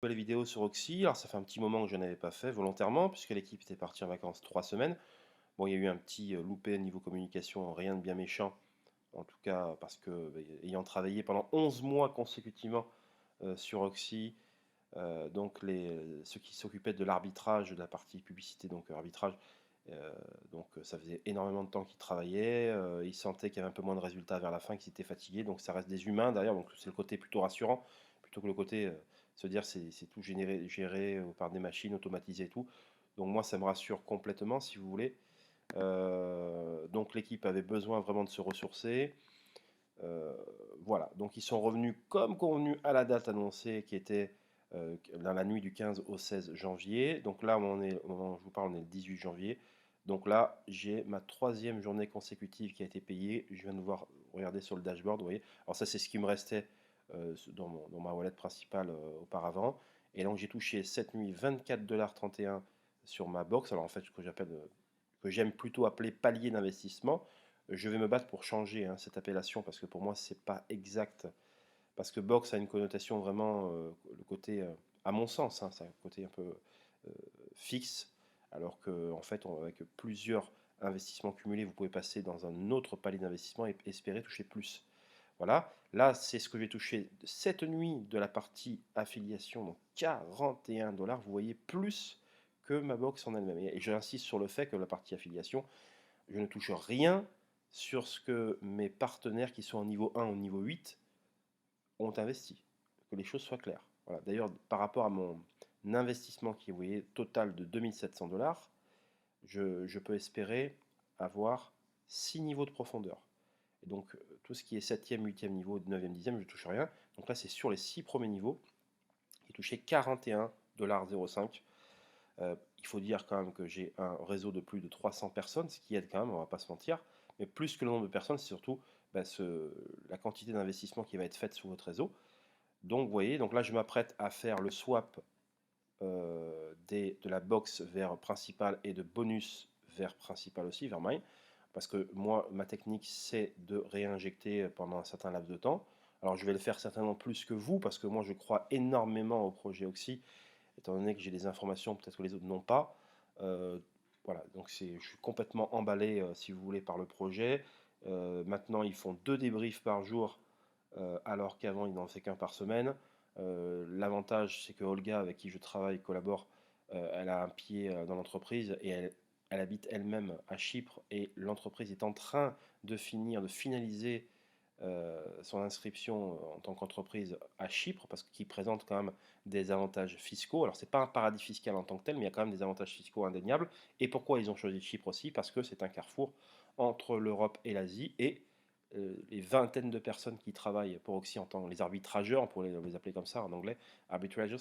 les vidéos sur Oxy. Alors ça fait un petit moment que je n'avais pas fait volontairement, puisque l'équipe était partie en vacances 3 semaines. Bon, il y a eu un petit loupé niveau communication, rien de bien méchant, en tout cas parce que ayant travaillé pendant 11 mois consécutivement sur Oxy, donc ceux qui s'occupaient de l'arbitrage, de la partie publicité, donc arbitrage, euh, donc ça faisait énormément de temps qu'ils travaillaient, ils sentaient qu'il y avait un peu moins de résultats vers la fin, qu'ils étaient fatigués, donc ça reste des humains derrière, donc c'est le côté plutôt rassurant, plutôt que le côté se dire c'est tout géré par des machines automatisées et tout. Donc moi ça me rassure complètement si vous voulez. Donc l'équipe avait besoin vraiment de se ressourcer. Euh, voilà, donc ils sont revenus comme convenu à la date annoncée qui était dans la nuit du 15 au 16 janvier. Donc là, au moment où je vous parle, on est le 18 janvier. Donc là, j'ai ma troisième journée consécutive qui a été payée. Je viens de voir, regarder sur le dashboard, vous voyez. Alors ça, c'est ce qui me restait dans ma wallet principale auparavant. Et donc j'ai touché cette nuit 24,31 $ sur ma box. Alors en fait, ce que j'appelle, que j'aime plutôt appeler palier d'investissement. Je vais me battre pour changer cette appellation parce que pour moi, c'est pas exact. Parce que box a une connotation vraiment, le côté, à mon sens, c'est un côté un peu fixe, alors que en fait, avec plusieurs investissements cumulés, vous pouvez passer dans un autre palier d'investissement et espérer toucher plus. Voilà, là, c'est ce que j'ai touché cette nuit de la partie affiliation, donc 41 $. Vous voyez plus que ma box en elle-même. Et j'insiste sur le fait que la partie affiliation, je ne touche rien sur ce que mes partenaires qui sont au niveau 1 au niveau 8 ont investi. Que les choses soient claires. Voilà. D'ailleurs, par rapport à mon investissement qui est, vous voyez, total de 2 700 $, je peux espérer avoir 6 niveaux de profondeur. Et donc, tout ce qui est 7e, 8e niveau, 9e, 10e, je ne touche rien. Donc là, c'est sur les 6 premiers niveaux. J'ai touché 41,05 $. Il faut dire quand même que j'ai un réseau de plus de 300 personnes, ce qui aide quand même, on va pas se mentir. Mais plus que le nombre de personnes, c'est surtout la quantité d'investissement qui va être faite sur votre réseau. Donc vous voyez, donc là je m'apprête à faire le swap de la box vers principal et de bonus vers principal aussi, vers mine. Parce que moi, ma technique, c'est de réinjecter pendant un certain laps de temps. Alors je vais le faire certainement plus que vous, parce que moi je crois énormément au projet Oxy étant donné que j'ai des informations peut-être que les autres n'ont pas. Euh, voilà, donc je suis complètement emballé, si vous voulez, par le projet. Maintenant, ils font 2 débriefs par jour, alors qu'avant, ils n'en faisaient qu'un par semaine. L'avantage, c'est que Olga, avec qui je travaille, collabore, elle a un pied dans l'entreprise et elle habite elle-même à Chypre et l'entreprise est en train de finaliser son inscription en tant qu'entreprise à Chypre, parce qu'il présente quand même des avantages fiscaux. Alors, c'est pas un paradis fiscal en tant que tel, mais il y a quand même des avantages fiscaux indéniables. Et pourquoi ils ont choisi Chypre aussi? Parce que c'est un carrefour entre l'Europe et l'Asie, et les vingtaines de personnes qui travaillent pour Oxy en tant que les arbitrageurs, on pourrait les appeler comme ça en anglais, arbitrators,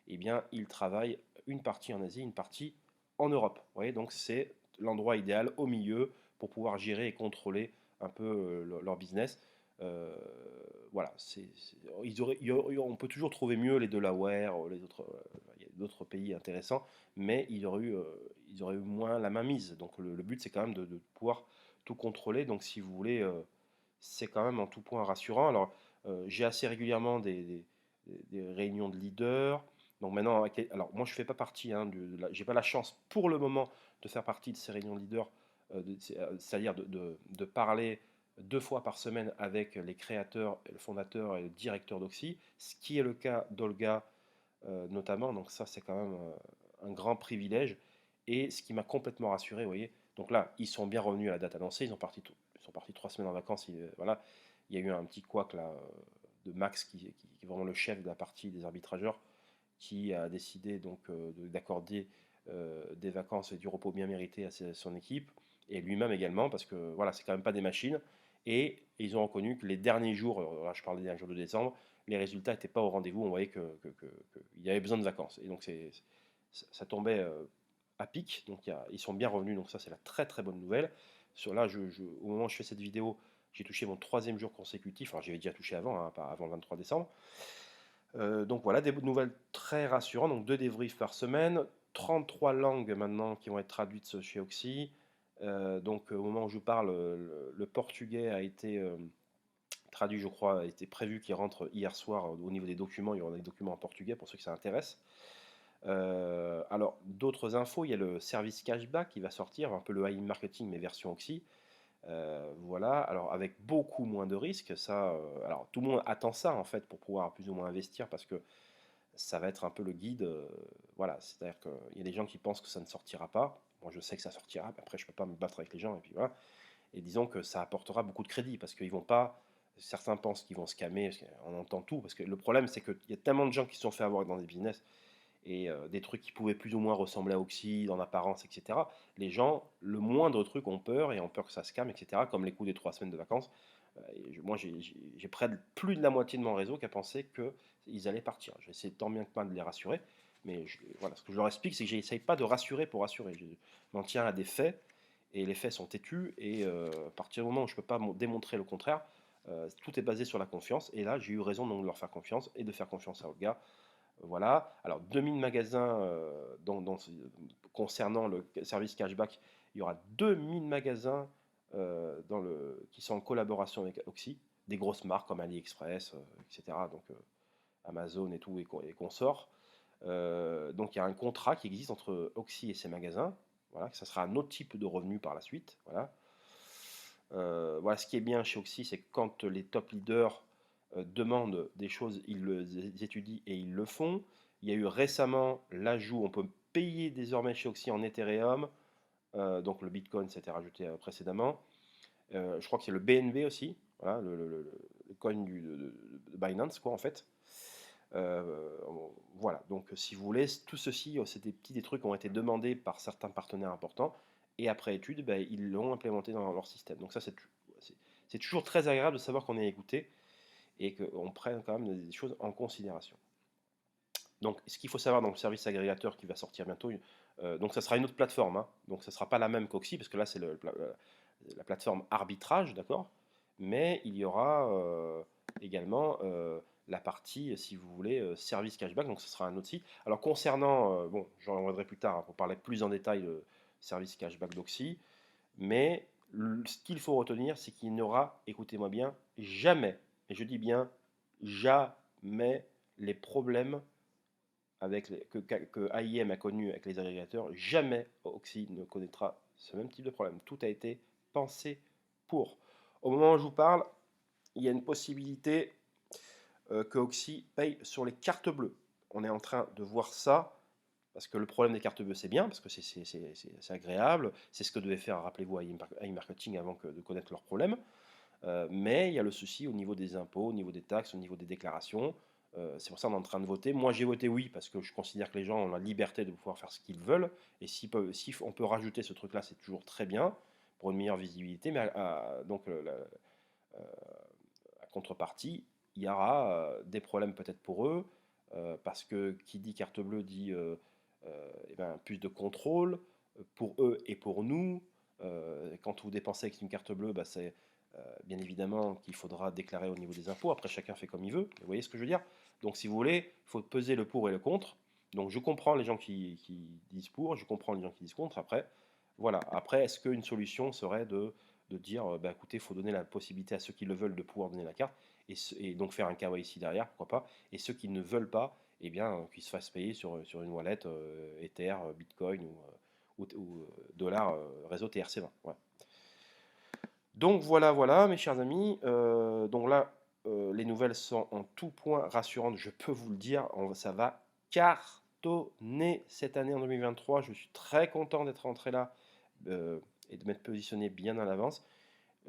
eh bien, ils travaillent une partie en Asie, une partie en Europe. Vous voyez, donc c'est l'endroit idéal au milieu pour pouvoir gérer et contrôler un peu leur business. Euh, voilà, on peut toujours trouver mieux les Delaware, les autres, il y a d'autres pays intéressants, mais ils auraient eu moins la main mise. Donc le but, c'est quand même de pouvoir tout contrôler. Donc si vous voulez, c'est quand même en tout point rassurant. Alors j'ai assez régulièrement des réunions de leaders. Donc maintenant, alors moi je fais pas partie, j'ai pas la chance pour le moment de faire partie de ces réunions de leaders, c'est-à-dire de parler 2 fois par semaine avec les créateurs, le fondateur et le directeur d'Oxy, ce qui est le cas d'Olga notamment. Donc ça, c'est quand même un grand privilège. Et ce qui m'a complètement rassuré, vous voyez. Donc là, ils sont bien revenus à la date annoncée. Ils sont partis 3 semaines en vacances. Voilà. Il y a eu un petit couac là de Max, qui est vraiment le chef de la partie des arbitrageurs, qui a décidé donc d'accorder des vacances et du repos bien mérité à son équipe et lui-même également, parce que voilà, c'est quand même pas des machines. Et ils ont reconnu que les derniers jours, là je parle des derniers jours de décembre, les résultats n'étaient pas au rendez-vous. On voyait qu'il y avait besoin de vacances. Et donc ça tombait à pic. Donc ils sont bien revenus. Donc ça, c'est la très très bonne nouvelle. Là, au moment où je fais cette vidéo, j'ai touché mon troisième jour consécutif. Alors j'avais déjà touché avant, pas avant le 23 décembre. Donc voilà, des nouvelles très rassurantes. Donc 2 débriefs par semaine, 33 langues maintenant qui vont être traduites chez Oxy. Donc au moment où je vous parle, le portugais a été traduit, je crois, était prévu qu'il rentre hier soir au niveau des documents. Il y aura des documents en portugais pour ceux que ça intéresse. Alors, d'autres infos, il y a le service cashback qui va sortir, un peu le high marketing mais version Oxy. Voilà, alors avec beaucoup moins de risques, ça, alors tout le monde attend ça en fait pour pouvoir plus ou moins investir parce que ça va être un peu le guide. Voilà, c'est-à-dire qu'il y a des gens qui pensent que ça ne sortira pas. Moi, je sais que ça sortira. Après, je ne peux pas me battre avec les gens. Et puis voilà. Et disons que ça apportera beaucoup de crédit parce qu'ils vont pas. Certains pensent qu'ils vont scammer. On entend tout. Parce que le problème, c'est qu'il y a tellement de gens qui se sont fait avoir dans des business et des trucs qui pouvaient plus ou moins ressembler à Oxy dans l'apparence, etc. Les gens, le moindre truc, ont peur et ont peur que ça scam, etc. Comme les coups des 3 semaines de vacances. Moi, j'ai près de plus de la moitié de mon réseau qui a pensé qu'ils allaient partir. J'ai essayé tant bien que mal de les rassurer, mais voilà, ce que je leur explique, c'est que j'essaye pas de rassurer pour rassurer. Je m'en tiens à des faits, et les faits sont têtus, et à partir du moment où je ne peux pas démontrer le contraire, tout est basé sur la confiance, et là, j'ai eu raison donc de leur faire confiance, et de faire confiance à Olga. Voilà, alors 2000 magasins concernant le service cashback, il y aura 2000 magasins qui sont en collaboration avec Oxy, des grosses marques comme AliExpress, etc. Donc Amazon et tout, et consorts. Donc il y a un contrat qui existe entre Oxy et ces magasins. Voilà, que ça sera un autre type de revenu par la suite. Voilà. Voilà, ce qui est bien chez Oxy, c'est que quand les top leaders demandent des choses, ils les étudient et ils le font. Il y a eu récemment l'ajout, on peut payer désormais chez Oxy en Ethereum, donc le Bitcoin s'était rajouté précédemment. Je crois que c'est le BNB aussi, voilà, le coin de Binance, quoi, en fait. Euh, voilà, donc si vous voulez, tout ceci, c'est des trucs qui ont été demandés par certains partenaires importants, et après étude, ben, ils l'ont implémenté dans leur système. Donc ça, c'est toujours très agréable de savoir qu'on est écouté et qu'on prenne quand même des choses en considération. Donc ce qu'il faut savoir dans le service agrégateur qui va sortir bientôt, donc ça sera une autre plateforme, hein. Donc ça ne sera pas la même qu'Oxy, parce que là c'est la plateforme arbitrage, d'accord. Mais il y aura également la partie, si vous voulez, service cashback, donc ce sera un autre site. Alors concernant, bon, j'en reviendrai plus tard, hein, pour parler plus en détail le service cashback d'Oxy, mais ce qu'il faut retenir, c'est qu'il n'y aura, écoutez-moi bien, jamais, et je dis bien jamais, les problèmes que AIM a connu avec les agrégateurs. Jamais Oxy ne connaîtra ce même type de problème. Tout a été pensé pour. Au moment où je vous parle, il y a une possibilité que Oxy paye sur les cartes bleues. On est en train de voir ça, parce que le problème des cartes bleues, c'est bien, parce que c'est agréable. C'est ce que devait faire, rappelez-vous, AI Marketing avant de connaître leurs problèmes. Mais il y a le souci au niveau des impôts, au niveau des taxes, au niveau des déclarations. C'est pour ça qu'on est en train de voter. Moi, j'ai voté oui, parce que je considère que les gens ont la liberté de pouvoir faire ce qu'ils veulent. Et si on peut rajouter ce truc-là, c'est toujours très bien, pour une meilleure visibilité. Mais donc, à contrepartie, il y aura des problèmes peut-être pour eux, parce que qui dit carte bleue dit eh ben, plus de contrôle pour eux et pour nous. Quand vous dépensez avec une carte bleue, bah, c'est bien évidemment qu'il faudra déclarer au niveau des impôts. Après, chacun fait comme il veut. Vous voyez ce que je veux dire? Donc, si vous voulez, il faut peser le pour et le contre. Donc, je comprends les gens qui disent pour, je comprends les gens qui disent contre. Après, voilà. Après, est-ce qu'une solution serait de dire, bah, écoutez, il faut donner la possibilité à ceux qui le veulent de pouvoir donner la carte, et donc faire un KYC derrière, pourquoi pas, et ceux qui ne veulent pas, eh bien, qu'ils se fassent payer sur une wallet Ether, Bitcoin ou dollar réseau TRC20. Ouais. Donc voilà, voilà, mes chers amis. Donc là, les nouvelles sont en tout point rassurantes, je peux vous le dire. Ça va cartonner cette année en 2023. Je suis très content d'être rentré là et de m'être positionné bien en avance.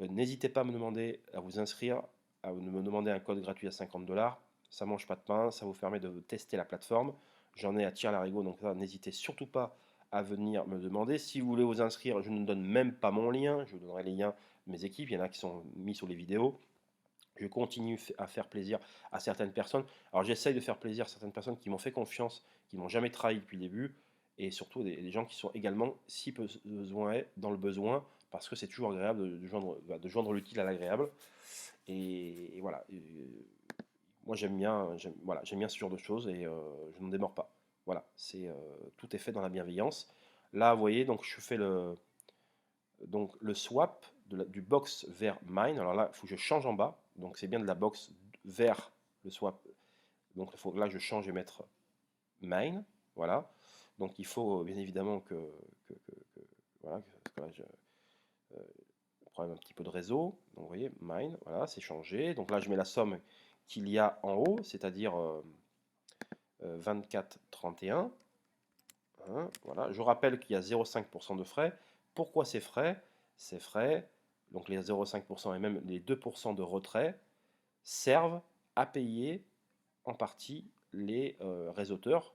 N'hésitez pas à me demander à vous inscrire, à me demander un code gratuit à 50 $. Ça mange pas de pain, ça vous permet de tester la plateforme. J'en ai à Tire-Larigot, donc n'hésitez surtout pas à venir me demander. Si vous voulez vous inscrire, je ne donne même pas mon lien, je vous donnerai les liens de mes équipes, il y en a qui sont mis sur les vidéos. Je continue à faire plaisir à certaines personnes. Alors j'essaye de faire plaisir à certaines personnes qui m'ont fait confiance, qui m'ont jamais trahi depuis le début, et surtout des gens qui sont également, si besoin est, dans le besoin, parce que c'est toujours agréable de joindre l'utile à l'agréable. Et voilà. Moi voilà, j'aime bien ce genre de choses, et je n'en démords pas. Voilà, tout est fait dans la bienveillance. Là, vous voyez, donc je fais donc le swap du box vers mine. Alors là, il faut que je change en bas. Donc c'est bien de la box vers le swap. Donc il faut que là, je change et mettre mine. Voilà. Donc il faut bien évidemment voilà, que là, problème un petit peu de réseau. Donc vous voyez, mine, voilà, c'est changé. Donc là, je mets la somme qu'il y a en haut, c'est-à-dire 24,31. Hein, voilà. Je rappelle qu'il y a 0,5% de frais. Pourquoi ces frais? Ces frais, donc les 0,5% et même les 2% de retrait, servent à payer en partie les réseauteurs,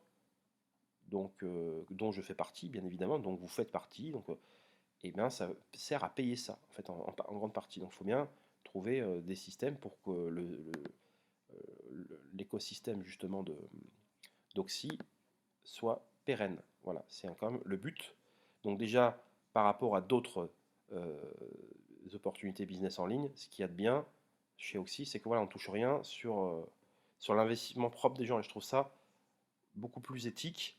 donc, dont je fais partie, bien évidemment, donc vous faites partie. Donc, et bien ça sert à payer ça, en fait, en grande partie. Donc il faut bien trouver des systèmes pour que l'écosystème justement d'Oxy soit pérenne. Voilà, c'est quand même le but. Donc déjà, par rapport à d'autres euh, opportunités business en ligne, ce qu'il y a de bien chez Oxy, c'est que voilà, on ne touche rien sur l'investissement propre des gens. Et je trouve ça beaucoup plus éthique.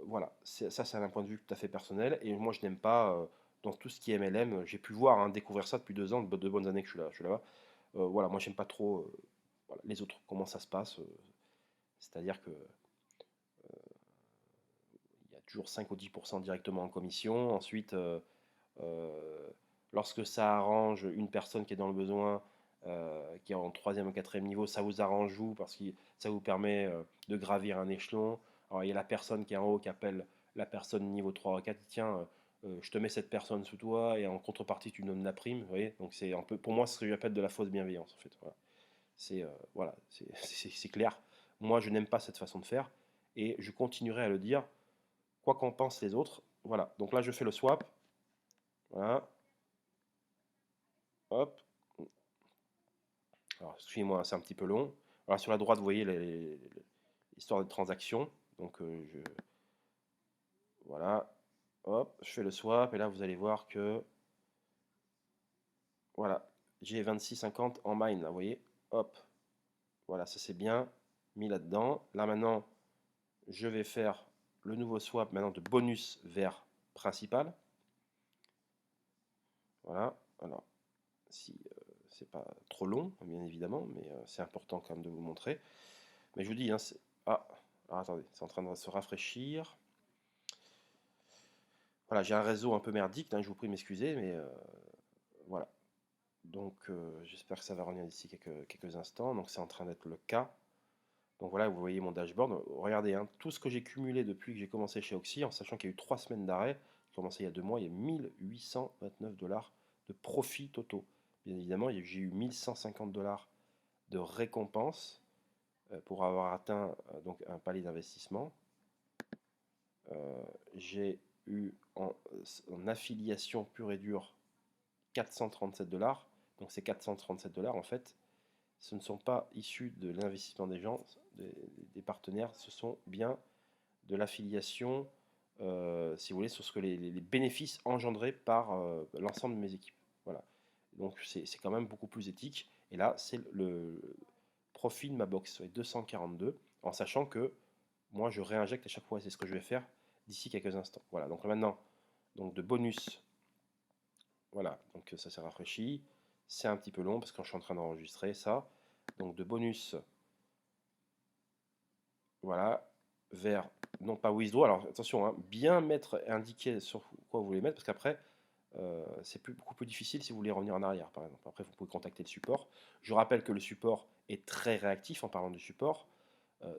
Voilà, ça c'est un point de vue tout à fait personnel. Et moi je n'aime pas, dans tout ce qui est MLM, j'ai pu voir, hein, découvrir ça depuis 2 ans, de bonnes années que je suis là-bas. Voilà, moi j'aime pas trop voilà, les autres, comment ça se passe. C'est-à-dire que il y a toujours 5 ou 10% directement en commission. Ensuite, euh, lorsque ça arrange une personne qui est dans le besoin, qui est en troisième ou quatrième niveau, ça vous arrange vous parce que ça vous permet de gravir un échelon. Alors il y a la personne qui est en haut qui appelle la personne niveau 3 ou 4, tiens, je te mets cette personne sous toi et en contrepartie tu donnes la prime. Vous voyez, donc c'est un peu, pour moi, ce que j'appelle de la fausse bienveillance en fait. Voilà, voilà, c'est clair. Moi, je n'aime pas cette façon de faire et je continuerai à le dire, quoi qu'en pensent les autres. Voilà, donc là je fais le swap. Voilà, hop. Alors, excusez-moi, c'est un petit peu long. Alors, sur la droite, vous voyez l'histoire des transactions. Donc, voilà. Hop, je fais le swap. Et là, vous allez voir que, voilà, j'ai 26,50 en mine. Là, vous voyez. Hop. Voilà, ça c'est bien mis là-dedans. Là, maintenant, je vais faire le nouveau swap maintenant de bonus vers principal. Voilà. Alors, si c'est pas trop long, bien évidemment, mais c'est important quand même de vous montrer. Mais je vous dis, hein, ah, alors attendez, c'est en train de se rafraîchir. Voilà, j'ai un réseau un peu merdique, hein, je vous prie de m'excuser, mais voilà. Donc j'espère que ça va revenir d'ici quelques instants. Donc c'est en train d'être le cas. Donc voilà, vous voyez mon dashboard. Regardez, hein, tout ce que j'ai cumulé depuis que j'ai commencé chez Oxy, en sachant qu'il y a eu 3 semaines d'arrêt, j'ai commencé il y a 2 mois, il y a 1829 dollars de profit totaux. Bien évidemment, j'ai eu 1150 dollars de récompense pour avoir atteint donc un palier d'investissement. J'ai eu en affiliation pure et dure 437 dollars. Donc ces 437 dollars, en fait, ce ne sont pas issus de l'investissement des gens, des partenaires, ce sont bien de l'affiliation, si vous voulez, sur ce que les bénéfices engendrés par l'ensemble de mes équipes. Voilà. Donc c'est quand même beaucoup plus éthique. Et là, c'est le profit de ma box, 242, en sachant que moi, je réinjecte à chaque fois. C'est ce que je vais faire d'ici quelques instants. Voilà. Donc maintenant, donc de bonus. Voilà. Donc ça s'est rafraîchi. C'est un petit peu long parce que je suis en train d'enregistrer ça. Donc de bonus. Voilà. Vers non pas withdraw. Alors attention, hein, bien mettre indiqué sur quoi vous voulez mettre parce qu'après c'est beaucoup plus difficile si vous voulez revenir en arrière, par exemple. Après, vous pouvez contacter le support. Je rappelle que le support est très réactif en parlant du support.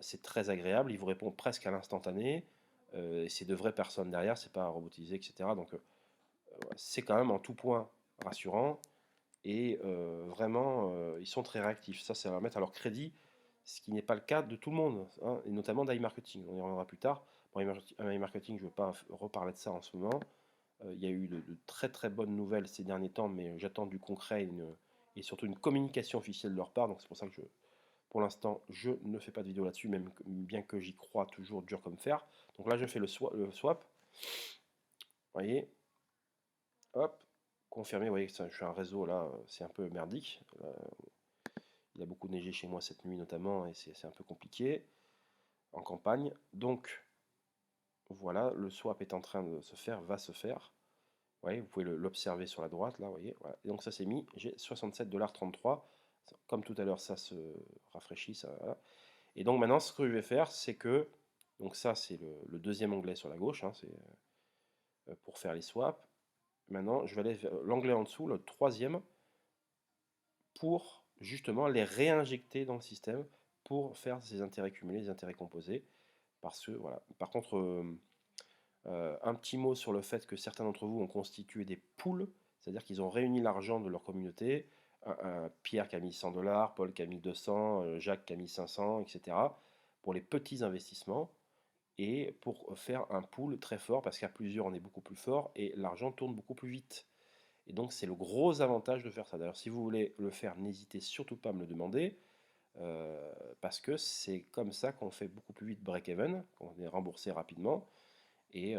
C'est très agréable, il vous répond presque à l'instantané. C'est de vraies personnes derrière, c'est pas robotisé, etc. Donc c'est quand même en tout point rassurant. Et vraiment, ils sont très réactifs. Ça, c'est à mettre à leur crédit, ce qui n'est pas le cas de tout le monde, hein, et notamment d'iMarketing. On y reviendra plus tard. Bon, iMarketing, je ne veux pas reparler de ça en ce moment. Il y a eu de très très bonnes nouvelles ces derniers temps, mais j'attends du concret et surtout une communication officielle de leur part. Donc c'est pour ça que pour l'instant, je ne fais pas de vidéo là-dessus, même bien que j'y crois toujours dur comme fer. Donc là, je fais le swap. Vous voyez, hop, confirmé. Vous voyez que je suis un réseau là, c'est un peu merdique. Il a beaucoup neigé chez moi cette nuit notamment, et c'est un peu compliqué en campagne. Donc voilà, le swap est en train de se faire, va se faire. voyez, vous pouvez l'observer sur la droite, là, vous voyez, voilà. Et donc ça c'est mis, j'ai 67,33 $. Comme tout à l'heure, ça se rafraîchit, ça, voilà. Et donc maintenant, ce que je vais faire, c'est que, donc ça c'est le deuxième onglet sur la gauche, hein, c'est pour faire les swaps. Maintenant, je vais aller vers l'onglet en dessous, le troisième, pour justement les réinjecter dans le système pour faire ces intérêts cumulés, les intérêts composés. Parce que, voilà. Par contre, un petit mot sur le fait que certains d'entre vous ont constitué des pools, c'est-à-dire qu'ils ont réuni l'argent de leur communauté. Pierre qui a mis 100 $, Paul qui a mis 200, Jacques qui a mis 500, etc. pour les petits investissements et pour faire un pool très fort parce qu'à plusieurs on est beaucoup plus fort et l'argent tourne beaucoup plus vite. Et donc c'est le gros avantage de faire ça. D'ailleurs, si vous voulez le faire, n'hésitez surtout pas à me le demander, parce que c'est comme ça qu'on fait beaucoup plus vite break-even, qu'on est remboursé rapidement, et,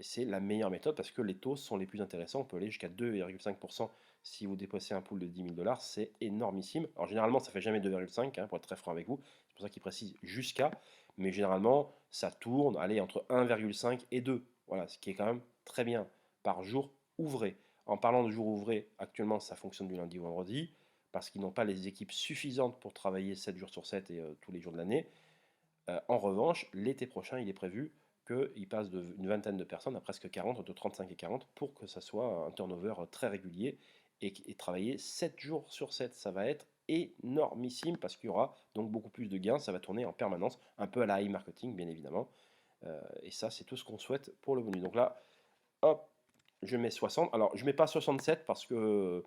c'est la meilleure méthode parce que les taux sont les plus intéressants. On peut aller jusqu'à 2,5% si vous dépassez un pool de 10 000 $, c'est énormissime. Alors généralement, ça fait jamais 2,5, hein, pour être très franc avec vous, c'est pour ça qu'il précise jusqu'à, mais généralement, ça tourne, allez, entre 1,5 et 2, voilà, ce qui est quand même très bien, par jour ouvré. En parlant de jours ouvrés, actuellement, ça fonctionne du lundi au vendredi, parce qu'ils n'ont pas les équipes suffisantes pour travailler 7 jours sur 7 et tous les jours de l'année. En revanche, l'été prochain, il est prévu qu'il passe d'une vingtaine de personnes à presque 40, entre 35 et 40, pour que ça soit un turnover très régulier et travailler 7 jours sur 7. Ça va être énormissime parce qu'il y aura donc beaucoup plus de gains, ça va tourner en permanence, un peu à la high marketing bien évidemment. Et ça, c'est tout ce qu'on souhaite pour le bonus. Donc là, hop, je mets 60. Alors, je mets pas 67 parce que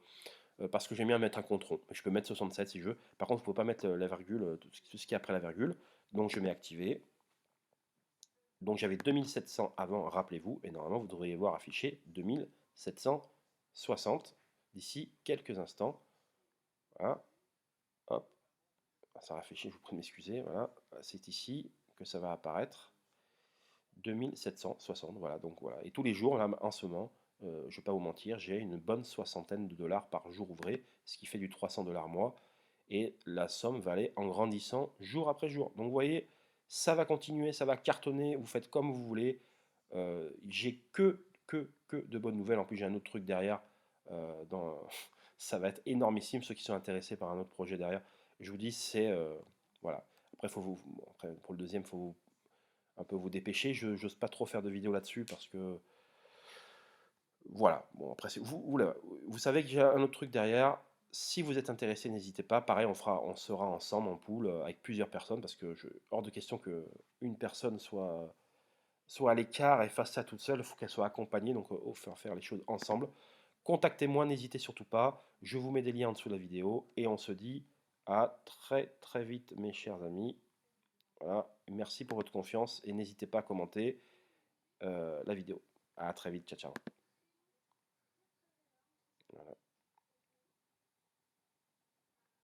j'aime bien mettre un compte rond. Je peux mettre 67 si je veux. Par contre, il ne faut pas mettre la virgule, tout ce qui est après la virgule. Donc, je mets activer. Donc, j'avais 2700 avant, rappelez-vous. Et normalement, vous devriez voir affiché 2760 d'ici quelques instants. Voilà. Hop. Ça réfléchit, je vous prie de m'excuser. Voilà. C'est ici que ça va apparaître. 2760, voilà, donc voilà. Et tous les jours, là, en ce moment, je ne vais pas vous mentir, j'ai une bonne soixantaine de dollars par jour ouvré, ce qui fait du 300 $ mois, et la somme va aller en grandissant jour après jour. Donc vous voyez, ça va continuer, ça va cartonner, vous faites comme vous voulez. J'ai que de bonnes nouvelles. En plus, j'ai un autre truc derrière. Ça va être énormissime, ceux qui sont intéressés par un autre projet derrière. Je vous dis, c'est... voilà. Après, après, pour le deuxième, il faut un peu vous dépêcher. Je n'ose pas trop faire de vidéos là-dessus parce que voilà. Bon, après, vous savez que j'ai un autre truc derrière. Si vous êtes intéressé, n'hésitez pas. Pareil, on sera ensemble en pool avec plusieurs personnes parce que hors de question que une personne soit à l'écart et fasse ça toute seule. Il faut qu'elle soit accompagnée. Donc, il faut faire les choses ensemble. Contactez-moi, n'hésitez surtout pas. Je vous mets des liens en dessous de la vidéo et on se dit à très très vite, mes chers amis. Voilà. Merci pour votre confiance et n'hésitez pas à commenter la vidéo. À très vite, ciao ciao. Voilà.